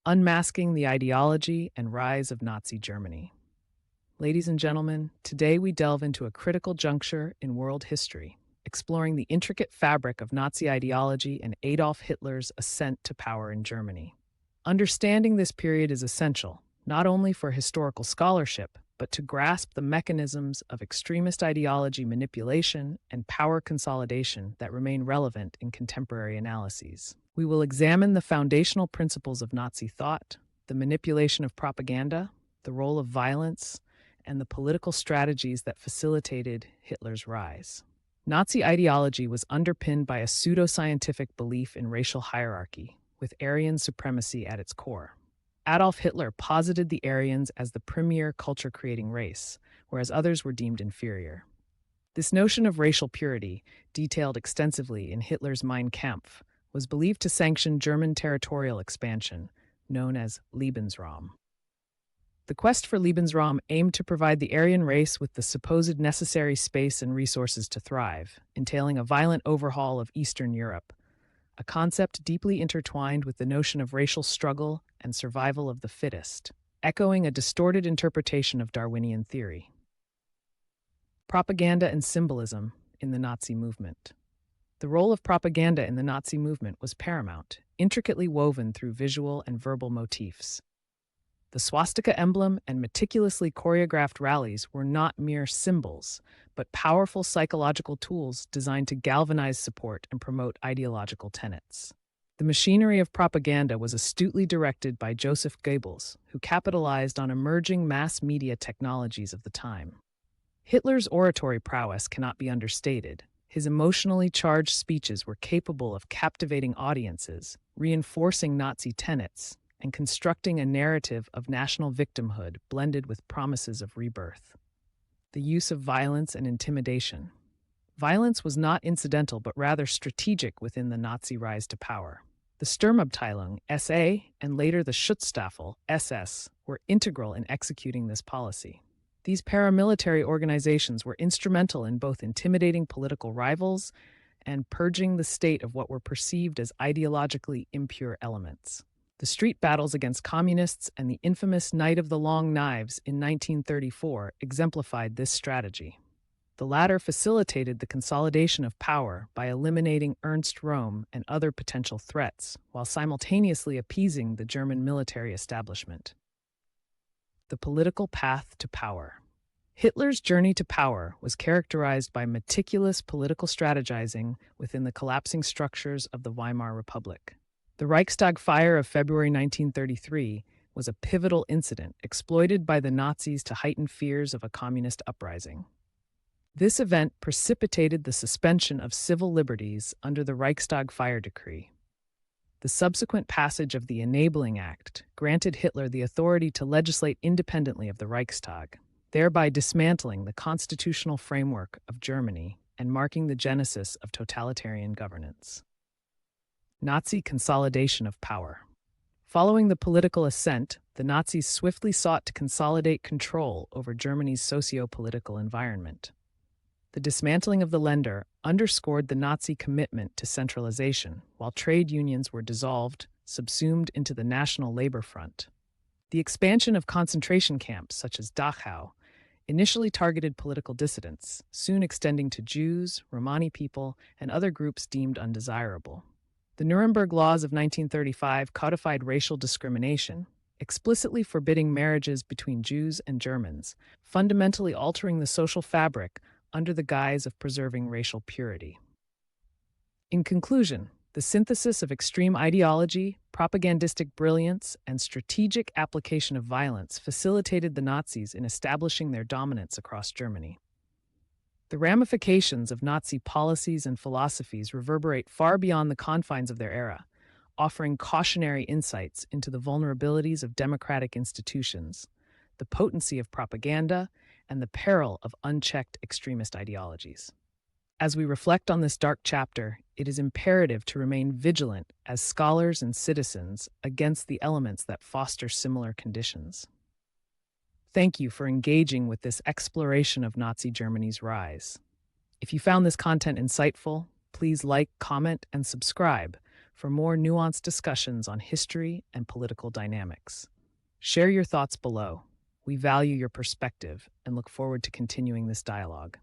Unmasking the Ideology and Rise of Nazi Germany. Ladies and gentlemen, today we delve into a critical juncture in world history, exploring the intricate fabric of Nazi ideology and Adolf Hitler's ascent to power in Germany. Understanding this period is essential, not only for historical scholarship, but to grasp the mechanisms of extremist ideology manipulation and power consolidation that remain relevant in contemporary analyses. We will examine the foundational principles of Nazi thought, the manipulation of propaganda, the role of violence, and the political strategies that facilitated Hitler's rise. Nazi ideology was underpinned by a pseudoscientific belief in racial hierarchy, with Aryan supremacy at its core. Adolf Hitler posited the Aryans as the premier culture-creating race, whereas others were deemed inferior. This notion of racial purity, detailed extensively in Hitler's Mein Kampf, was believed to sanction German territorial expansion, known as Lebensraum. The quest for Lebensraum aimed to provide the Aryan race with the supposed necessary space and resources to thrive, entailing a violent overhaul of Eastern Europe, a concept deeply intertwined with the notion of racial struggle and survival of the fittest, echoing a distorted interpretation of Darwinian theory. Propaganda and symbolism in the Nazi movement. The role of propaganda in the Nazi movement was paramount, intricately woven through visual and verbal motifs. The swastika emblem and meticulously choreographed rallies were not mere symbols, but powerful psychological tools designed to galvanize support and promote ideological tenets. The machinery of propaganda was astutely directed by Joseph Goebbels, who capitalized on emerging mass media technologies of the time. Hitler's oratory prowess cannot be understated. His emotionally charged speeches were capable of captivating audiences, reinforcing Nazi tenets, and constructing a narrative of national victimhood blended with promises of rebirth. The use of violence and intimidation. Violence was not incidental but rather strategic within the Nazi rise to power. The Sturmabteilung, SA, and later the Schutzstaffel, SS, were integral in executing this policy. These paramilitary organizations were instrumental in both intimidating political rivals and purging the state of what were perceived as ideologically impure elements. The street battles against communists and the infamous Night of the Long Knives in 1934 exemplified this strategy. The latter facilitated the consolidation of power by eliminating Ernst Röhm and other potential threats, while simultaneously appeasing the German military establishment. The political path to power. Hitler's journey to power was characterized by meticulous political strategizing within the collapsing structures of the Weimar Republic. The Reichstag fire of February 1933 was a pivotal incident exploited by the Nazis to heighten fears of a communist uprising. This event precipitated the suspension of civil liberties under the Reichstag fire decree. The subsequent passage of the Enabling Act granted Hitler the authority to legislate independently of the Reichstag, thereby dismantling the constitutional framework of Germany and marking the genesis of totalitarian governance. Nazi consolidation of power. Following the political ascent, the Nazis swiftly sought to consolidate control over Germany's socio-political environment. The dismantling of the Länder underscored the Nazi commitment to centralization, while trade unions were dissolved, subsumed into the National Labor Front. The expansion of concentration camps, such as Dachau, initially targeted political dissidents, soon extending to Jews, Romani people, and other groups deemed undesirable. The Nuremberg Laws of 1935 codified racial discrimination, explicitly forbidding marriages between Jews and Germans, fundamentally altering the social fabric under the guise of preserving racial purity. In conclusion, the synthesis of extreme ideology, propagandistic brilliance, and strategic application of violence facilitated the Nazis in establishing their dominance across Germany. The ramifications of Nazi policies and philosophies reverberate far beyond the confines of their era, offering cautionary insights into the vulnerabilities of democratic institutions, the potency of propaganda, and the peril of unchecked extremist ideologies. As we reflect on this dark chapter, it is imperative to remain vigilant as scholars and citizens against the elements that foster similar conditions. Thank you for engaging with this exploration of Nazi Germany's rise. If you found this content insightful, please like, comment, and subscribe for more nuanced discussions on history and political dynamics. Share your thoughts below. We value your perspective and look forward to continuing this dialogue.